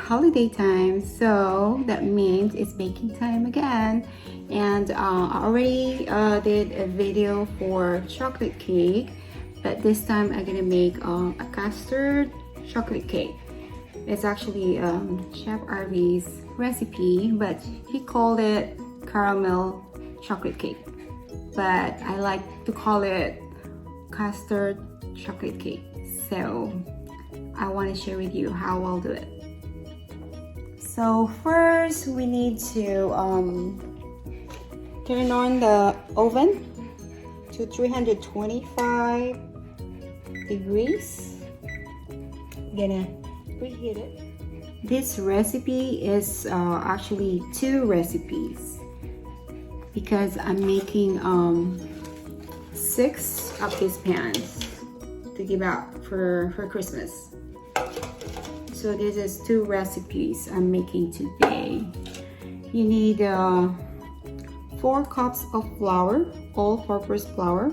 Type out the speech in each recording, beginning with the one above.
holiday time, so that means it's baking time again. And I already did a video for chocolate cake, but this time I'm gonna make a custard chocolate cake. It's actually Chef Arvy's recipe, but he called it caramel chocolate cake, but I like to call it custard chocolate cake. So I want to share with you how I'll do it. So first we need to turn on the oven to 325 degrees. I'm gonna preheat it. This recipe is actually 2 recipes because I'm making 6 of these pans to give out for Christmas. So this is 2 recipes I'm making today. You need 4 cups of flour, all-purpose flour.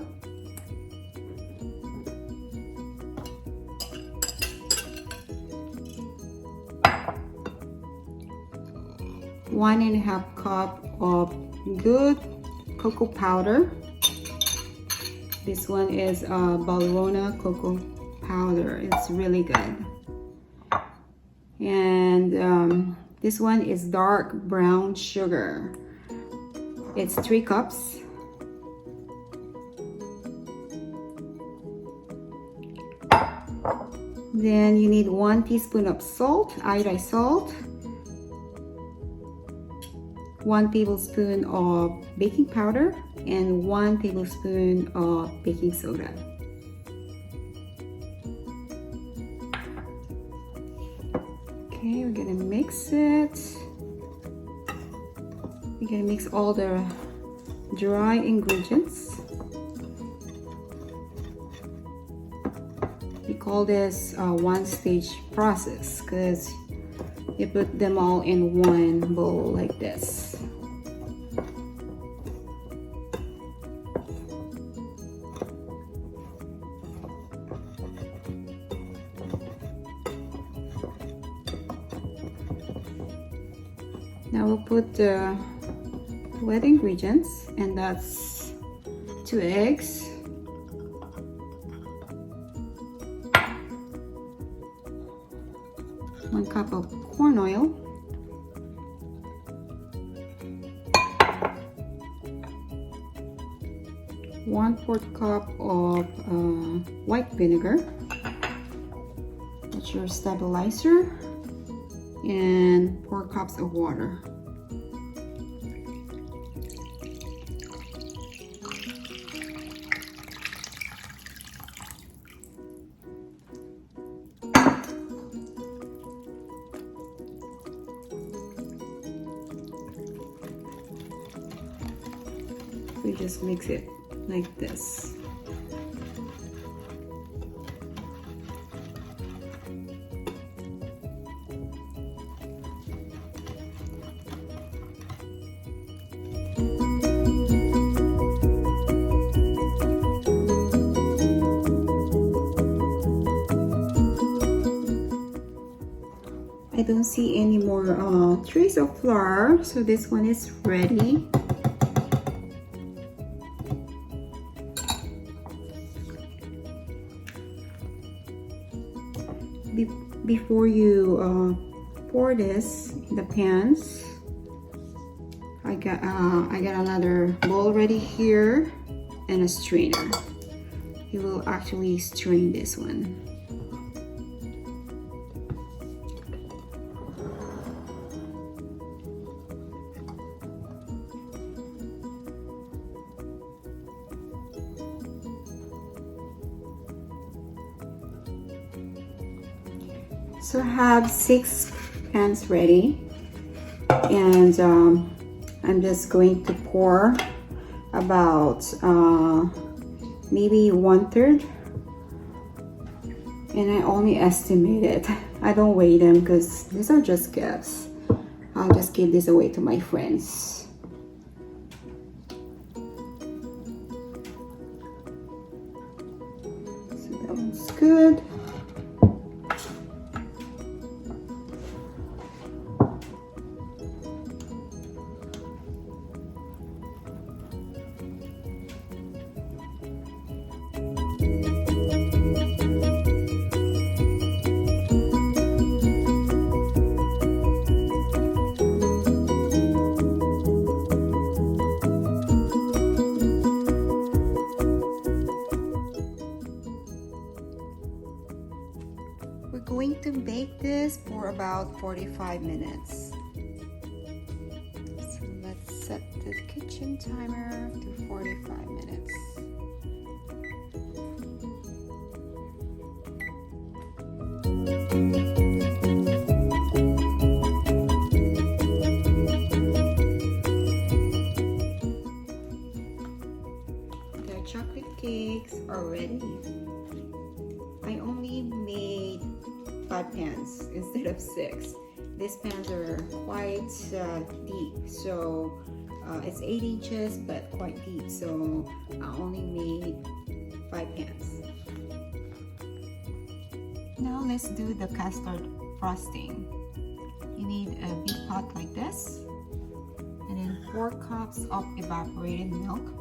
1.5 cup of good cocoa powder. This one is Balrona cocoa powder. It's really good. And this one is dark brown sugar. It's 3 cups. Then you need 1 teaspoon of salt, iodized salt. 1 tablespoon of baking powder and 1 tablespoon of baking soda. Okay, we're gonna mix it. We're gonna mix all the dry ingredients. We call this a one-stage process because you put them all in one bowl like this. Now we'll put the wet ingredients, and that's 2 eggs, 1 cup of corn oil, 1/4 cup of white vinegar, that's your stabilizer, and 4 cups of water. We just mix it like this. I don't see any more trace of flour, so this one is ready. Before you pour this in the pans, I got another bowl ready here and a strainer. You will actually strain this one. So I have 6 pans ready, and I'm just going to pour about maybe 1/3, and I only estimate it. I don't weigh them because these are just gifts. I'll just give this away to my friends. So that one's good. 45 minutes. So let's set the kitchen timer to 45 minutes. The chocolate cakes are ready. I only made 5 pans instead of 6. These pans are quite deep, so it's 8 inches but quite deep, so I only made 5 pans. Now let's do the custard frosting. You need a big pot like this, and then 4 cups of evaporated milk.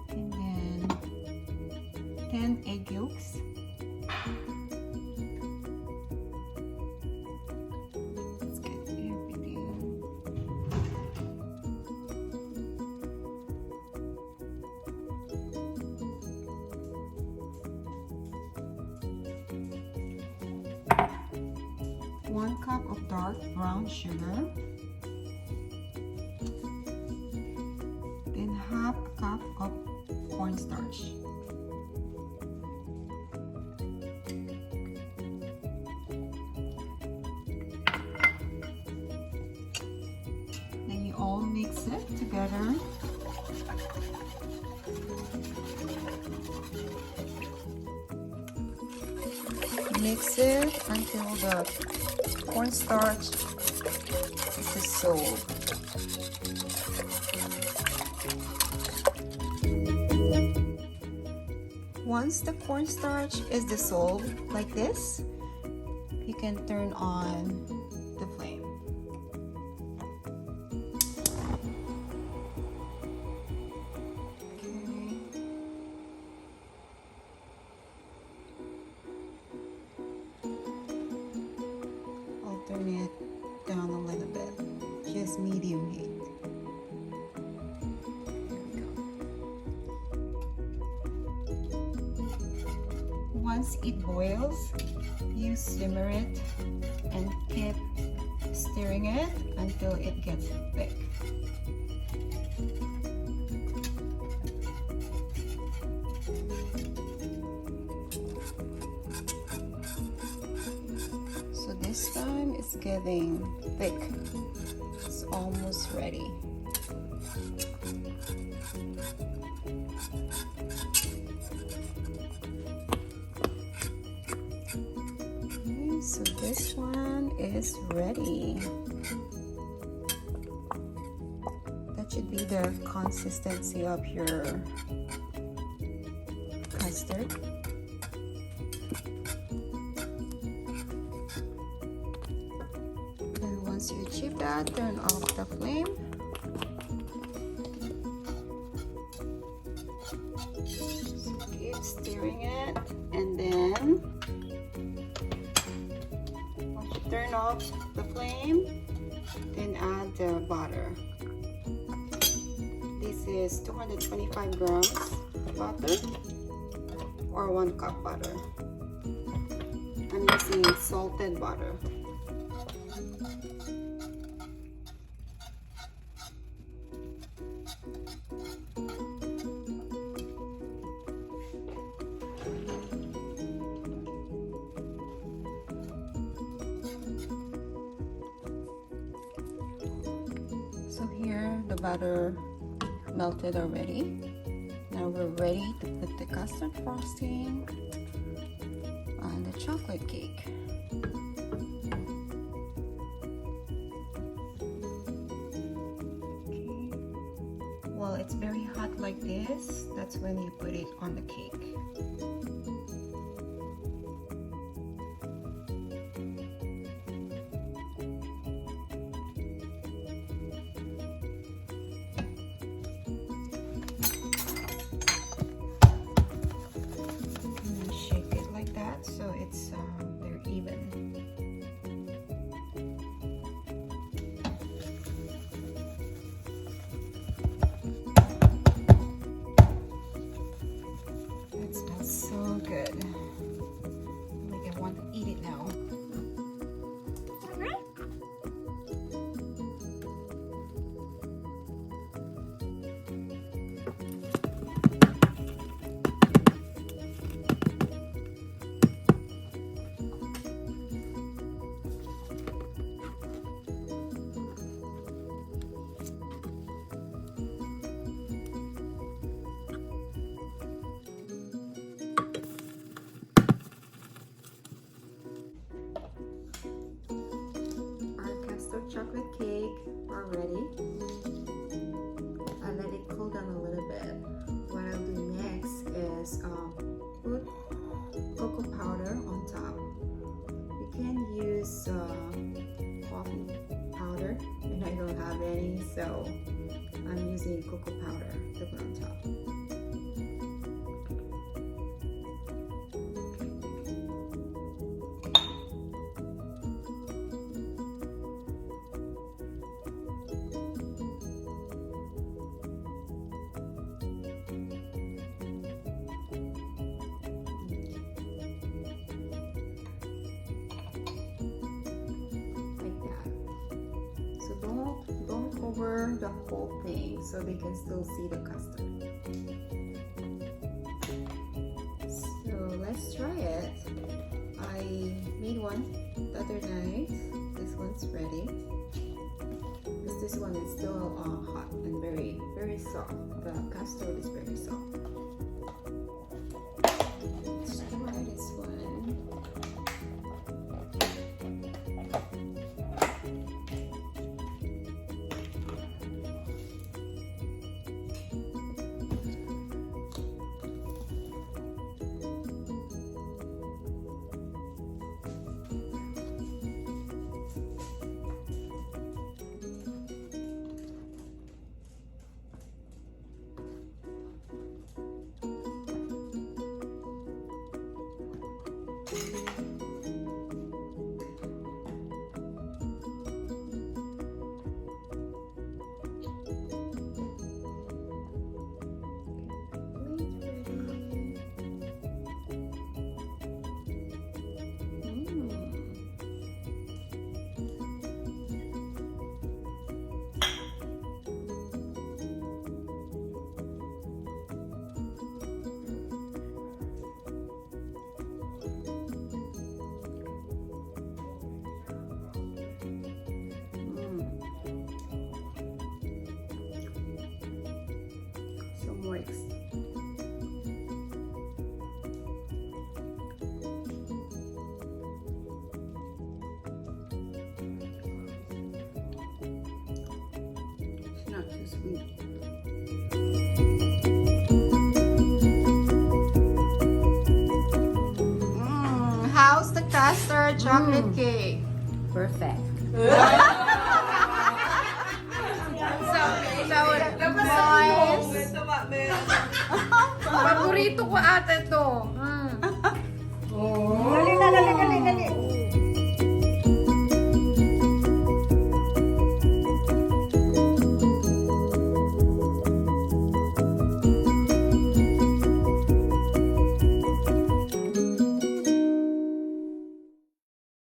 And then 10 egg yolks. Let's get everything. One cup of dark brown sugar. Then half a cup of cornstarch. Then you all mix it together. Mix it until the cornstarch is dissolved. Once the cornstarch is dissolved like this, you can turn on the flame. I'll turn it down a little bit, just medium heat. Once it boils, you simmer it and keep stirring it until it gets thick. So this time it's getting thick. It's almost ready. So this one is ready. That should be the consistency of your custard. And once you achieve that, turn off the flame. So keep stirring it, and then turn off the flame, then add the butter. This is 225 grams butter or 1 cup butter. I'm using salted butter. So here the butter melted already. Now we're ready to put the custard frosting on the chocolate cake. Okay. Well, it's very hot like this. That's when you put it on the cake. good. Like I want to eat it now. Chocolate cake are ready. I let it cool down a little bit. What I'll do next is put cocoa powder on top. You can use coffee powder, and I don't have any, so I'm using cocoa powder to put on top. Don't cover the whole thing so they can still see the custard. So let's try it. I made one the other night. This one's ready. This one is still hot and very, very soft. The custard is very soft. Let's try this one. Moist. It's not too sweet. How's the custard chocolate cake? Perfect. Moist. Paborito ko ate to.